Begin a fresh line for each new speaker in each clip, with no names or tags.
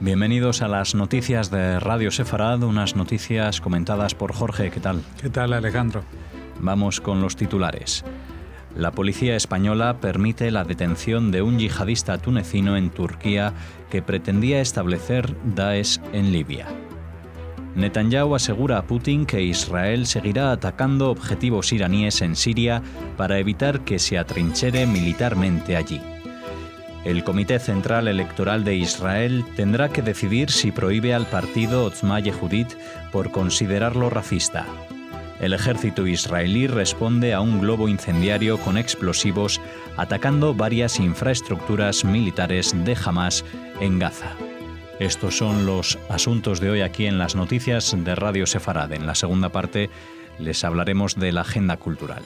Bienvenidos a las noticias de Radio Sefarad, unas noticias comentadas por Jorge. ¿Qué tal?
¿Qué tal, Alejandro?
Vamos con los titulares. La policía española permite la detención de un yihadista tunecino en Turquía que pretendía establecer Daesh en Libia. Netanyahu asegura a Putin que Israel seguirá atacando objetivos iraníes en Siria para evitar que se atrinchere militarmente allí. El Comité Central Electoral de Israel tendrá que decidir si prohíbe al partido Otzma Yehudit por considerarlo racista. El ejército israelí responde a un globo incendiario con explosivos atacando varias infraestructuras militares de Hamás en Gaza. Estos son los asuntos de hoy aquí en las noticias de Radio Sefarad. En la segunda parte les hablaremos de la agenda cultural.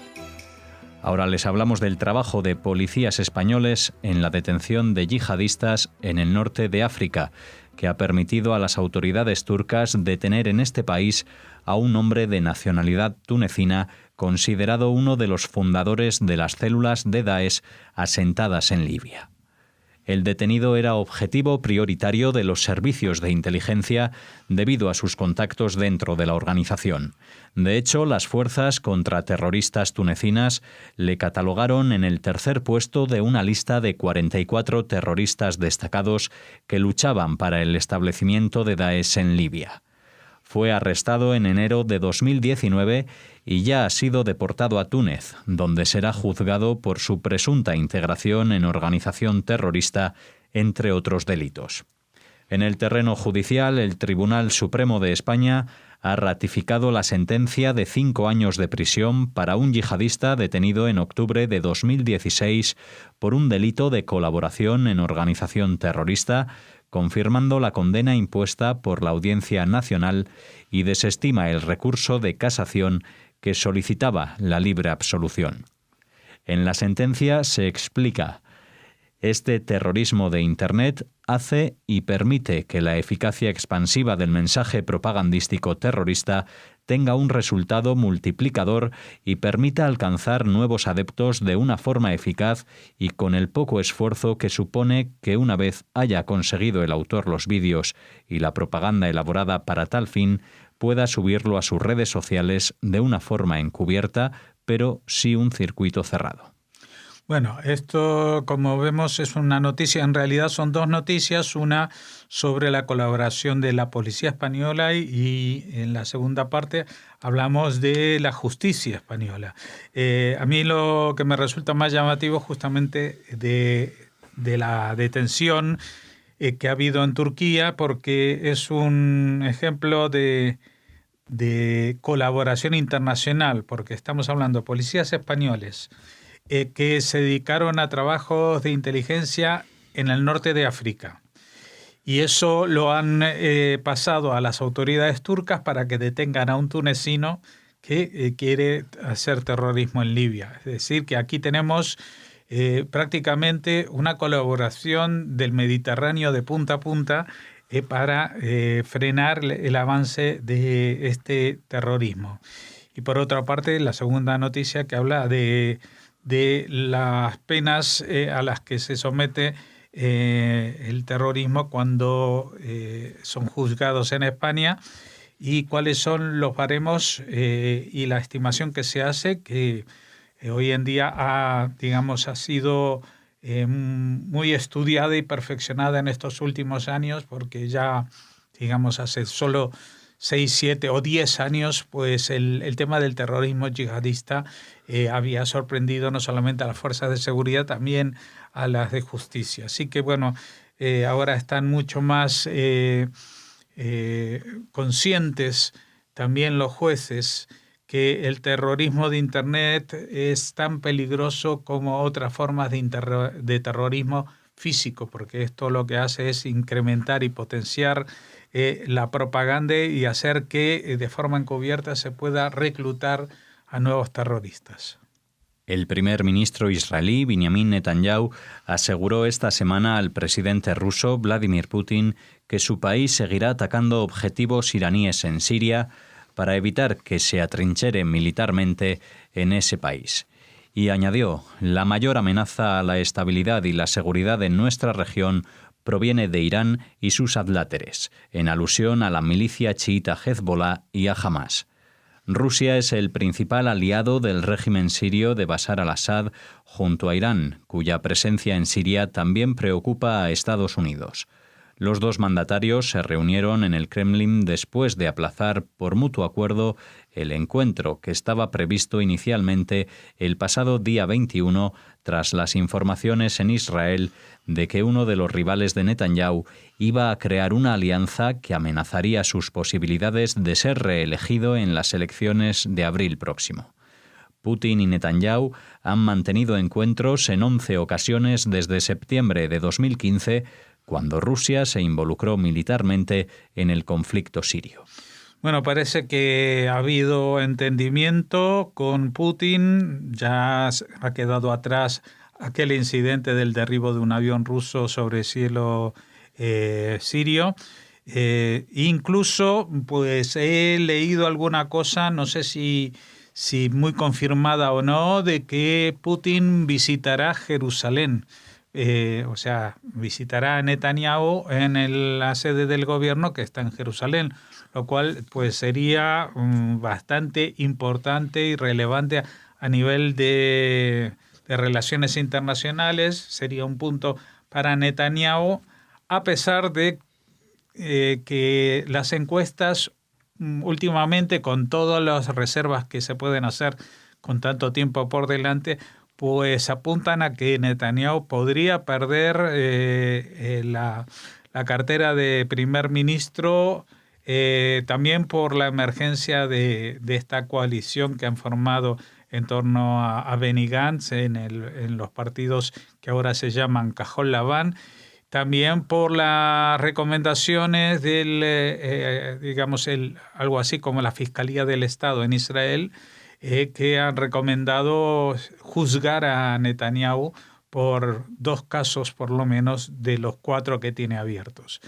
Ahora les hablamos del trabajo de policías españoles en la detención de yihadistas en el norte de África, que ha permitido a las autoridades turcas detener en este país a un hombre de nacionalidad tunecina considerado uno de los fundadores de las células de Daesh asentadas en Libia. El detenido era objetivo prioritario de los servicios de inteligencia debido a sus contactos dentro de la organización. De hecho, las fuerzas contraterroristas tunecinas le catalogaron en el tercer puesto de una lista de 44 terroristas destacados que luchaban para el establecimiento de Daesh en Libia. Fue arrestado en enero de 2019 y ya ha sido deportado a Túnez, donde será juzgado por su presunta integración en organización terrorista, entre otros delitos. En el terreno judicial, el Tribunal Supremo de España ha ratificado la sentencia de 5 años de prisión para un yihadista detenido en octubre de 2016 por un delito de colaboración en organización terrorista, confirmando la condena impuesta por la Audiencia Nacional y desestima el recurso de casación que solicitaba la libre absolución. En la sentencia se explica: este terrorismo de Internet hace y permite que la eficacia expansiva del mensaje propagandístico terrorista tenga un resultado multiplicador y permita alcanzar nuevos adeptos de una forma eficaz y con el poco esfuerzo que supone que una vez haya conseguido el autor los vídeos y la propaganda elaborada para tal fin, pueda subirlo a sus redes sociales de una forma encubierta, pero sí un circuito cerrado.
Bueno, esto, como vemos, es una noticia, en realidad son dos noticias, una sobre la colaboración de la policía española y en la segunda parte hablamos de la justicia española. A mí lo que me resulta más llamativo justamente de la detención que ha habido en Turquía, porque es un ejemplo de colaboración internacional, porque estamos hablando de policías españoles que se dedicaron a trabajos de inteligencia en el norte de África. Y eso lo han pasado a las autoridades turcas para que detengan a un tunecino que quiere hacer terrorismo en Libia. Es decir, que aquí tenemos prácticamente una colaboración del Mediterráneo de punta a punta para frenar el avance de este terrorismo. Y por otra parte, la segunda noticia que habla de las penas a las que se somete el terrorismo cuando son juzgados en España y cuáles son los baremos y la estimación que se hace, que hoy en día ha sido muy estudiada y perfeccionada en estos últimos años, porque ya, hace solo 6, 7 o 10 años, pues el tema del terrorismo yihadista había sorprendido no solamente a las fuerzas de seguridad, también a las de justicia. Así que bueno, ahora están mucho más conscientes también los jueces que el terrorismo de Internet es tan peligroso como otras formas de terrorismo físico, porque esto lo que hace es incrementar y potenciar la propaganda y hacer que de forma encubierta se pueda reclutar a nuevos terroristas.
El primer ministro israelí, Benjamin Netanyahu, aseguró esta semana al presidente ruso, Vladimir Putin, que su país seguirá atacando objetivos iraníes en Siria para evitar que se atrincheren militarmente en ese país. Y añadió: la mayor amenaza a la estabilidad y la seguridad en nuestra región proviene de Irán y sus adláteres, en alusión a la milicia chiita Hezbollah y a Hamás. Rusia es el principal aliado del régimen sirio de Bashar al-Assad junto a Irán, cuya presencia en Siria también preocupa a Estados Unidos. Los dos mandatarios se reunieron en el Kremlin después de aplazar por mutuo acuerdo el encuentro que estaba previsto inicialmente el pasado día 21 tras las informaciones en Israel de que uno de los rivales de Netanyahu iba a crear una alianza que amenazaría sus posibilidades de ser reelegido en las elecciones de abril próximo. Putin y Netanyahu han mantenido encuentros en 11 ocasiones desde septiembre de 2015, cuando Rusia se involucró militarmente en el conflicto sirio.
Bueno, parece que ha habido entendimiento con Putin, ya ha quedado atrás aquel incidente del derribo de un avión ruso sobre cielo sirio. Incluso, pues he leído alguna cosa, no sé si muy confirmada o no, de que Putin visitará Jerusalén. O sea, visitará a Netanyahu en la sede del gobierno que está en Jerusalén, lo cual pues sería bastante importante y relevante a nivel de relaciones internacionales. Sería un punto para Netanyahu, a pesar de que las encuestas últimamente, con todas las reservas que se pueden hacer con tanto tiempo por delante, pues apuntan a que Netanyahu podría perder la cartera de primer ministro, también por la emergencia de esta coalición que han formado en torno a Benny Gantz en los partidos que ahora se llaman Cajol Laván, también por las recomendaciones del, algo así como la Fiscalía del Estado en Israel, que han recomendado juzgar a Netanyahu por 2 casos por lo menos de los 4 que tiene abiertos.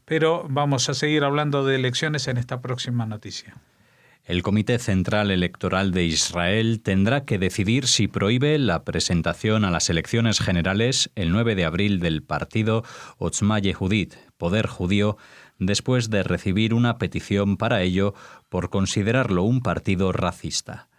Pero vamos a seguir hablando de elecciones en esta próxima noticia.
El Comité Central Electoral de Israel tendrá que decidir si prohíbe la presentación a las elecciones generales el 9 de abril del partido Otzma Yehudit, Poder Judío, después de recibir una petición para ello por considerarlo un partido racista.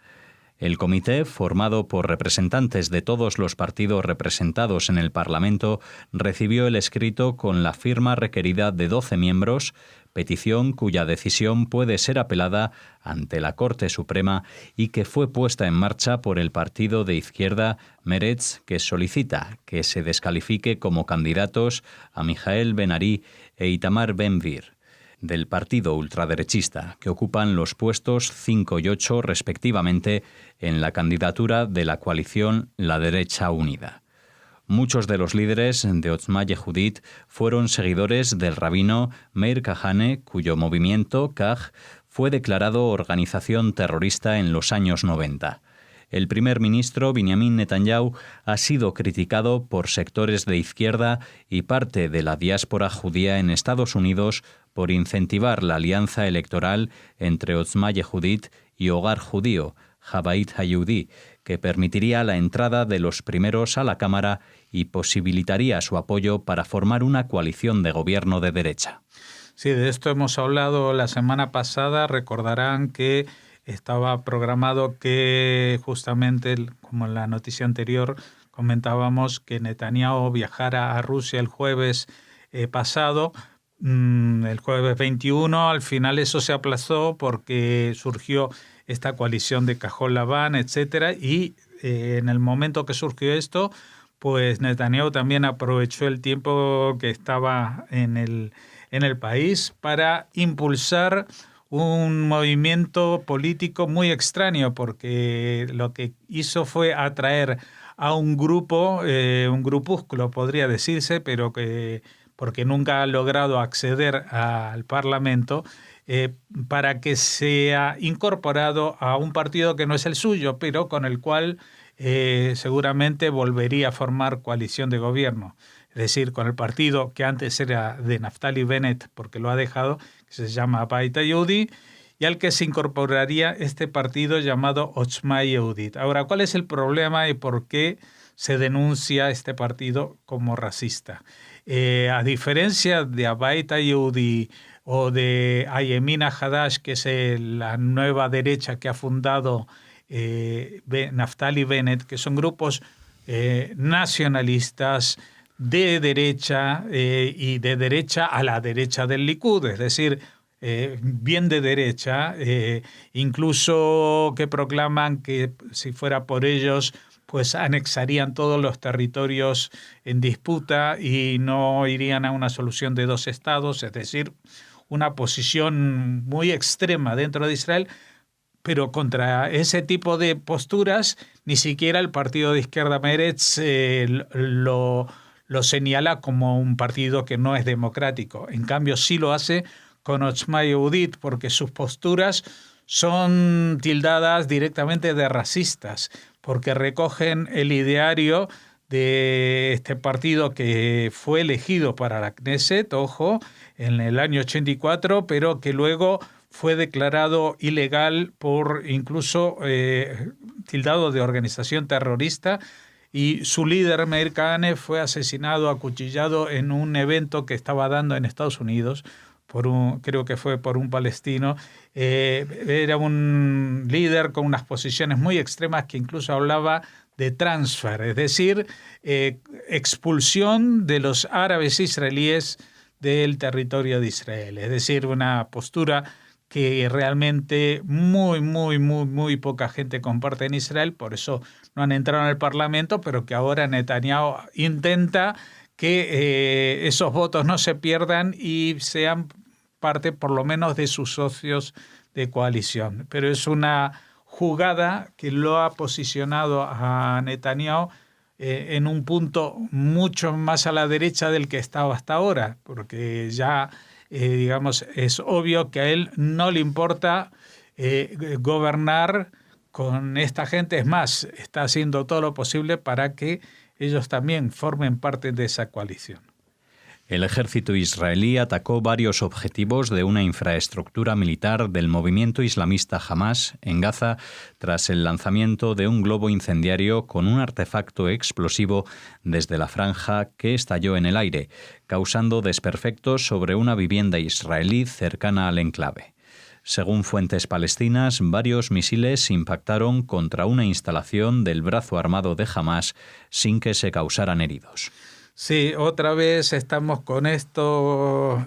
El comité, formado por representantes de todos los partidos representados en el Parlamento, recibió el escrito con la firma requerida de 12 miembros, petición cuya decisión puede ser apelada ante la Corte Suprema y que fue puesta en marcha por el partido de izquierda Meretz, que solicita que se descalifique como candidatos a Mijael Ben-Ari e Itamar Ben-Gvir, del partido ultraderechista, que ocupan los puestos 5 y 8 respectivamente en la candidatura de la coalición La Derecha Unida. Muchos de los líderes de Otzma Yehudit fueron seguidores del rabino Meir Kahane, cuyo movimiento, Kaj, fue declarado organización terrorista en los años 90. El primer ministro Benjamin Netanyahu ha sido criticado por sectores de izquierda y parte de la diáspora judía en Estados Unidos por incentivar la alianza electoral entre Otzma Yehudit y Hogar Judío, Habait Hayehudi, que permitiría la entrada de los primeros a la Cámara y posibilitaría su apoyo para formar una coalición de gobierno de derecha.
Sí, de esto hemos hablado la semana pasada. Recordarán que estaba programado que justamente, como en la noticia anterior comentábamos, que Netanyahu viajara a Rusia el jueves pasado, el jueves 21. Al final eso se aplazó porque surgió esta coalición de Cajol Laván, etcétera, y en el momento que surgió esto, pues Netanyahu también aprovechó el tiempo que estaba en el país para impulsar un movimiento político muy extraño, porque lo que hizo fue atraer a un grupo, un grupúsculo podría decirse, pero que porque nunca ha logrado acceder al Parlamento, para que sea incorporado a un partido que no es el suyo, pero con el cual seguramente volvería a formar coalición de gobierno. Es decir, con el partido que antes era de Naftali Bennett, porque lo ha dejado, que se llama Abait Yehudi, y al que se incorporaría este partido llamado Otzma Yehudit. Ahora, ¿cuál es el problema y por qué se denuncia este partido como racista. A diferencia de Abait Yehudi o de Ayemina Hadash, que es la nueva derecha que ha fundado Naftali Bennett, que son grupos nacionalistas de derecha y de derecha a la derecha del Likud, es decir, bien de derecha, incluso que proclaman que si fuera por ellos, pues anexarían todos los territorios en disputa y no irían a una solución de 2 estados, es decir, una posición muy extrema dentro de Israel, pero contra ese tipo de posturas ni siquiera el partido de izquierda Meretz lo señala como un partido que no es democrático. En cambio sí lo hace con Otzma Yehudit, porque sus posturas son tildadas directamente de racistas, porque recogen el ideario de este partido que fue elegido para la Knesset, ojo, en el año 84, pero que luego fue declarado ilegal por incluso tildado de organización terrorista, y su líder, Meir Kahane, fue asesinado, acuchillado en un evento que estaba dando en Estados Unidos, creo que fue por un palestino. Era un líder con unas posiciones muy extremas que incluso hablaba de transfer, es decir, expulsión de los árabes israelíes del territorio de Israel. Es decir, una postura que realmente muy poca gente comparte en Israel, por eso no han entrado en el Parlamento, pero que ahora Netanyahu intenta que esos votos no se pierdan y sean parte por lo menos de sus socios de coalición. Pero es una jugada que lo ha posicionado a Netanyahu en un punto mucho más a la derecha del que estaba hasta ahora, porque ya, digamos, es obvio que a él no le importa gobernar con esta gente. Es más, está haciendo todo lo posible para que ellos también formen parte de esa coalición.
El ejército israelí atacó varios objetivos de una infraestructura militar del movimiento islamista Hamas en Gaza tras el lanzamiento de un globo incendiario con un artefacto explosivo desde la franja que estalló en el aire, causando desperfectos sobre una vivienda israelí cercana al enclave. Según fuentes palestinas, varios misiles impactaron contra una instalación del brazo armado de Hamas sin que se causaran heridos.
Sí, otra vez estamos con esto,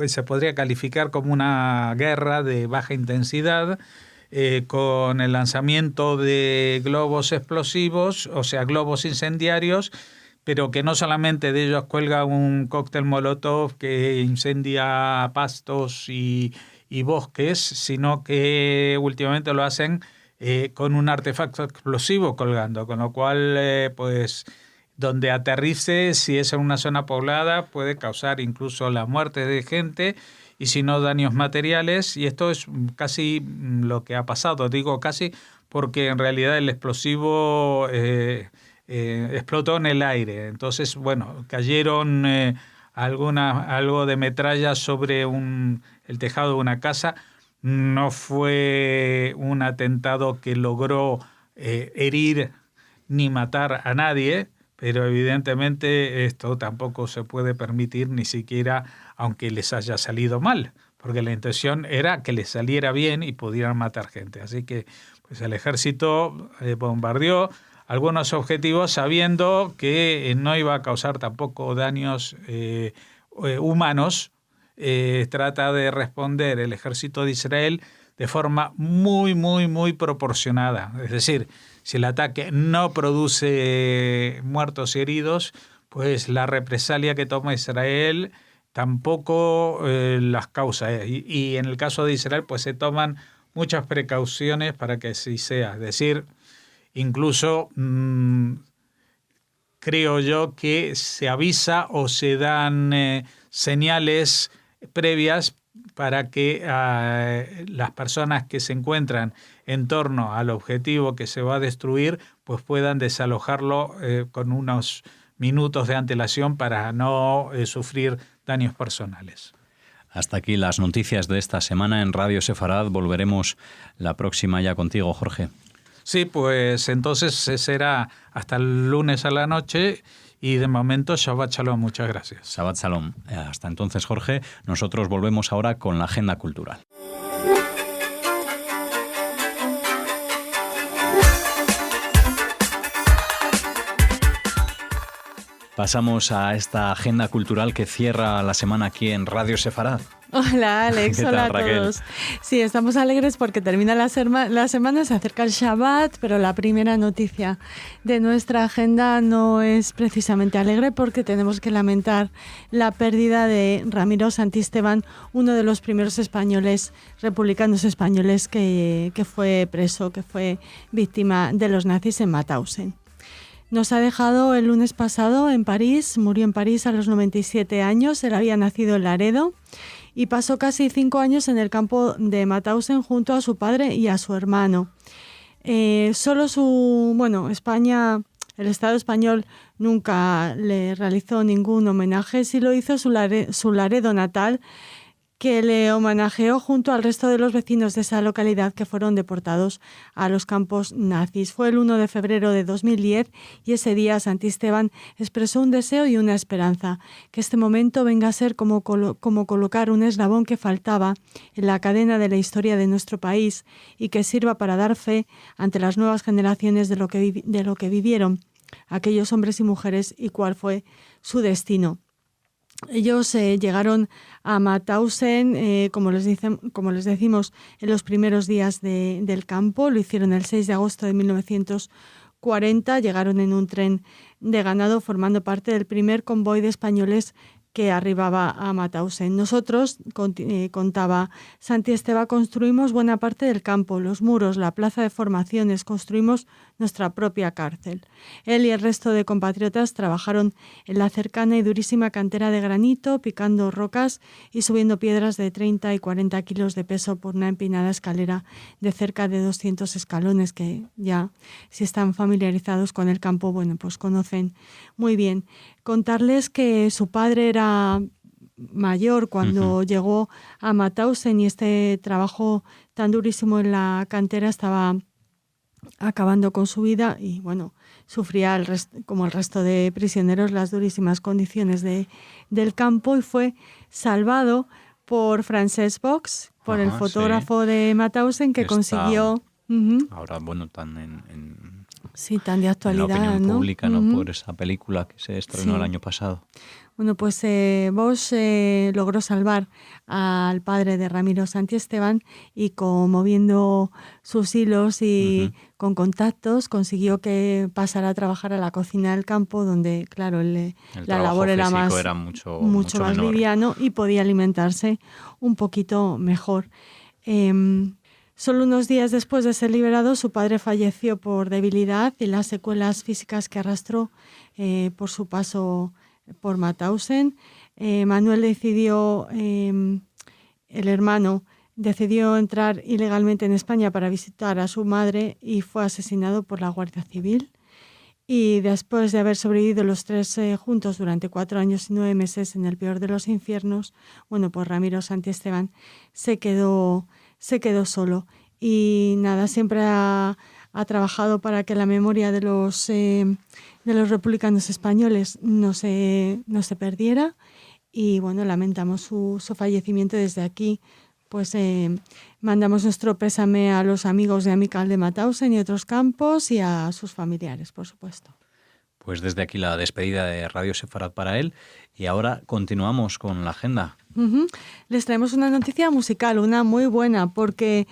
se podría calificar como una guerra de baja intensidad, con el lanzamiento de globos explosivos, o sea, globos incendiarios, pero que no solamente de ellos cuelga un cóctel molotov que incendia pastos y bosques, sino que últimamente lo hacen con un artefacto explosivo colgando, con lo cual, pues, donde aterrice, si es en una zona poblada, puede causar incluso la muerte de gente y si no daños materiales. Y esto es casi lo que ha pasado. Digo casi porque en realidad el explosivo explotó en el aire. Entonces, bueno, cayeron algo de metralla sobre el tejado de una casa. No fue un atentado que logró herir ni matar a nadie, pero evidentemente esto tampoco se puede permitir, ni siquiera aunque les haya salido mal, porque la intención era que les saliera bien y pudieran matar gente. Así que pues el ejército bombardeó algunos objetivos sabiendo que no iba a causar tampoco daños humanos. Trata de responder el ejército de Israel de forma muy proporcionada. Es decir, si el ataque no produce muertos y heridos, pues la represalia que toma Israel tampoco las causa. Y en el caso de Israel, pues se toman muchas precauciones para que así sea. Es decir, incluso creo yo que se avisa o se dan señales previas para que las personas que se encuentran en torno al objetivo que se va a destruir, pues puedan desalojarlo con unos minutos de antelación para no sufrir daños personales.
Hasta aquí las noticias de esta semana en Radio Sefarad. Volveremos la próxima ya contigo, Jorge.
Sí, pues entonces será hasta el lunes a la noche y de momento Shabbat Shalom, muchas gracias.
Shabbat Shalom. Hasta entonces, Jorge, nosotros volvemos ahora con la agenda cultural. Pasamos a esta agenda cultural que cierra la semana aquí en Radio Sefarad.
Hola Alex,
¿Qué tal,
hola a
Raquel?
todos. Sí, estamos alegres porque termina la semana, se acerca el Shabbat, pero la primera noticia de nuestra agenda no es precisamente alegre porque tenemos que lamentar la pérdida de Ramiro Santisteban, uno de los primeros españoles, republicanos españoles que fue preso, que fue víctima de los nazis en Mauthausen. Nos ha dejado el lunes pasado en París, murió en París a los 97 años, él había nacido en Laredo y pasó casi 5 años en el campo de Mauthausen junto a su padre y a su hermano. España, el Estado español nunca le realizó ningún homenaje, sí lo hizo su Laredo natal, que le homenajeó junto al resto de los vecinos de esa localidad que fueron deportados a los campos nazis. Fue el 1 de febrero de 2010 y ese día Santisteban expresó un deseo y una esperanza, que este momento venga a ser como colocar un eslabón que faltaba en la cadena de la historia de nuestro país y que sirva para dar fe ante las nuevas generaciones de lo que vivieron aquellos hombres y mujeres y cuál fue su destino. Ellos llegaron a Mauthausen, como les decimos, en los primeros días del campo. Lo hicieron el 6 de agosto de 1940. Llegaron en un tren de ganado formando parte del primer convoy de españoles que arribaba a Mauthausen. Nosotros, contaba Santisteban, construimos buena parte del campo, los muros, la plaza de formaciones, construimos nuestra propia cárcel. Él y el resto de compatriotas trabajaron en la cercana y durísima cantera de granito, picando rocas y subiendo piedras de 30 y 40 kilos de peso por una empinada escalera de cerca de 200 escalones que ya, si están familiarizados con el campo, pues conocen muy bien. Contarles que su padre era mayor cuando llegó a Mauthausen y este trabajo tan durísimo en la cantera estaba acabando con su vida y sufría como el resto de prisioneros las durísimas condiciones del campo y fue salvado por Francesc Boix, por el fotógrafo de Mauthausen que consiguió...
Ahora, tan
Sí, tan de actualidad,
en la opinión pública,
¿no?
Por esa película que se estrenó el año pasado.
Boix logró salvar al padre de Ramiro Santisteban y moviendo sus hilos y con contactos consiguió que pasara a trabajar a la cocina del campo donde, claro, la labor era mucho más liviano y podía alimentarse un poquito mejor. Solo unos días después de ser liberado, su padre falleció por debilidad y las secuelas físicas que arrastró por su paso por Mauthausen. Manuel el hermano, decidió entrar ilegalmente en España para visitar a su madre y fue asesinado por la Guardia Civil. Y después de haber sobrevivido los tres juntos durante 4 años y 9 meses en el peor de los infiernos, pues Ramiro Santisteban se quedó solo y siempre ha trabajado para que la memoria de los republicanos españoles no se perdiera y lamentamos su fallecimiento desde aquí. Mandamos nuestro pésame a los amigos de Amical de Mauthausen y otros campos y a sus familiares, por supuesto.
Pues desde aquí la despedida de Radio Sefarad para él y ahora continuamos con la agenda.
Les traemos una noticia musical, una muy buena, porque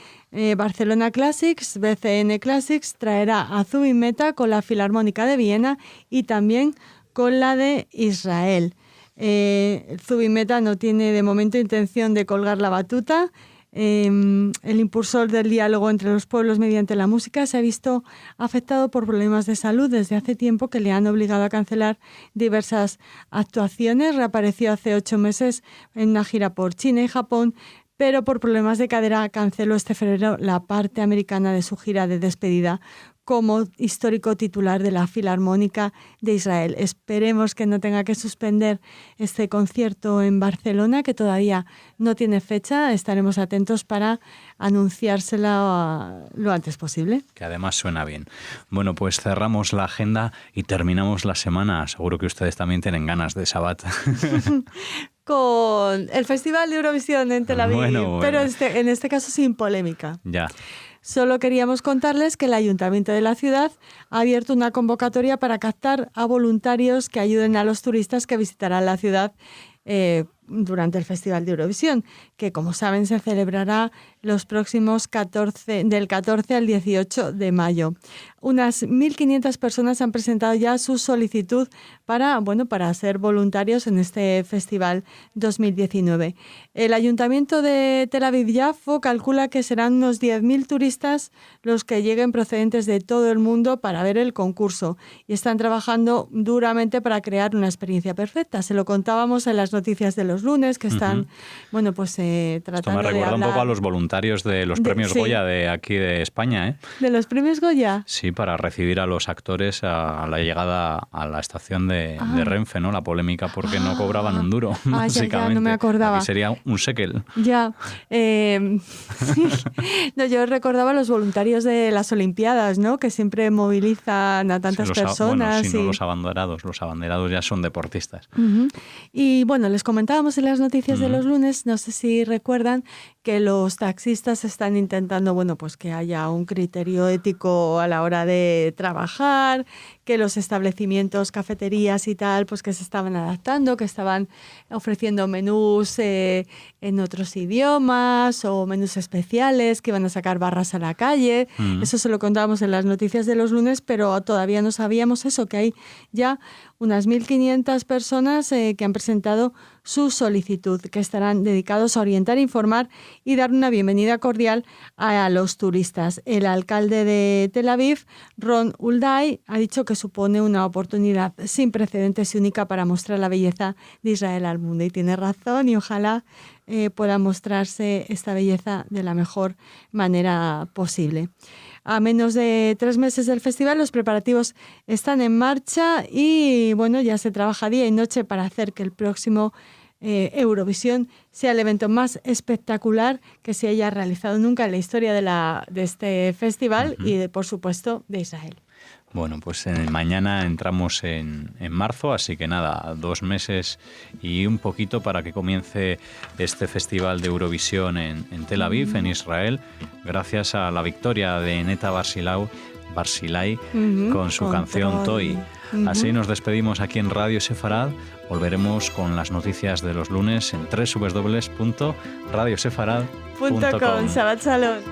Barcelona Classics, BCN Classics, traerá a Zubin Mehta con la Filarmónica de Viena y también con la de Israel. Zubin Mehta no tiene de momento intención de colgar la batuta. El impulsor del diálogo entre los pueblos mediante la música se ha visto afectado por problemas de salud desde hace tiempo que le han obligado a cancelar diversas actuaciones. Reapareció hace 8 meses en una gira por China y Japón, pero por problemas de cadera canceló este febrero la parte americana de su gira de despedida como histórico titular de la Filarmónica de Israel. Esperemos que no tenga que suspender este concierto en Barcelona, que todavía no tiene fecha. Estaremos atentos para anunciársela lo antes posible.
Que además suena bien. Bueno, pues cerramos la agenda y terminamos la semana. Seguro que ustedes también tienen ganas de Shabbat.
Con el Festival de Eurovisión en Tel Aviv,
Bueno.
pero en este caso sin polémica.
Ya.
Solo queríamos contarles que el Ayuntamiento de la ciudad ha abierto una convocatoria para captar a voluntarios que ayuden a los turistas que visitarán la ciudad durante el Festival de Eurovisión, que como saben se celebrará los próximos del 14 al 18 de mayo. Unas 1.500 personas han presentado ya su solicitud para ser voluntarios en este Festival 2019. El Ayuntamiento de Tel Aviv-Yafo calcula que serán unos 10.000 turistas los que lleguen procedentes de todo el mundo para ver el concurso y están trabajando duramente para crear una experiencia perfecta. Se lo contábamos en las noticias de los lunes, que están tratando de hablar.
Esto me recuerda un poco a los voluntarios de los premios Goya de aquí de España, ¿eh?
¿De los premios Goya?
Sí, para recibir a los actores a la llegada a la estación de Renfe, ¿no? La polémica porque no cobraban un duro, básicamente.
Ya, no me acordaba.
Aquí sería un shekel.
Ya. No, yo recordaba los voluntarios de las Olimpiadas, ¿no? Que siempre movilizan a tantas personas.
Bueno, los abanderados. Los abanderados ya son deportistas.
Y bueno, les comentábamos en las noticias de los lunes, no sé si recuerdan, que los taxistas están intentando, que haya un criterio ético a la hora de trabajar, que los establecimientos, cafeterías y tal, pues que se estaban adaptando, que estaban ofreciendo menús en otros idiomas o menús especiales, que iban a sacar barras a la calle. Eso se lo contábamos en las noticias de los lunes, pero todavía no sabíamos eso, que hay ya unas 1.500 personas que han presentado su solicitud, que estarán dedicados a orientar, informar y dar una bienvenida cordial a los turistas. El alcalde de Tel Aviv, Ron Hulday, ha dicho que supone una oportunidad sin precedentes y única para mostrar la belleza de Israel al mundo. Y tiene razón, y ojalá pueda mostrarse esta belleza de la mejor manera posible. A menos de 3 meses del festival, los preparativos están en marcha y ya se trabaja día y noche para hacer que el próximo Eurovisión sea el evento más espectacular que se haya realizado nunca en la historia de este festival y, por supuesto, de Israel.
Bueno, pues mañana entramos en marzo, así que nada, 2 meses y un poquito para que comience este Festival de Eurovisión en Tel Aviv, en Israel, gracias a la victoria de Neta Barzilai con su canción Toy. Así nos despedimos aquí en Radio Sefarad. Volveremos con las noticias de los lunes en www.radiosefarad.com.
Shabbat Shalom.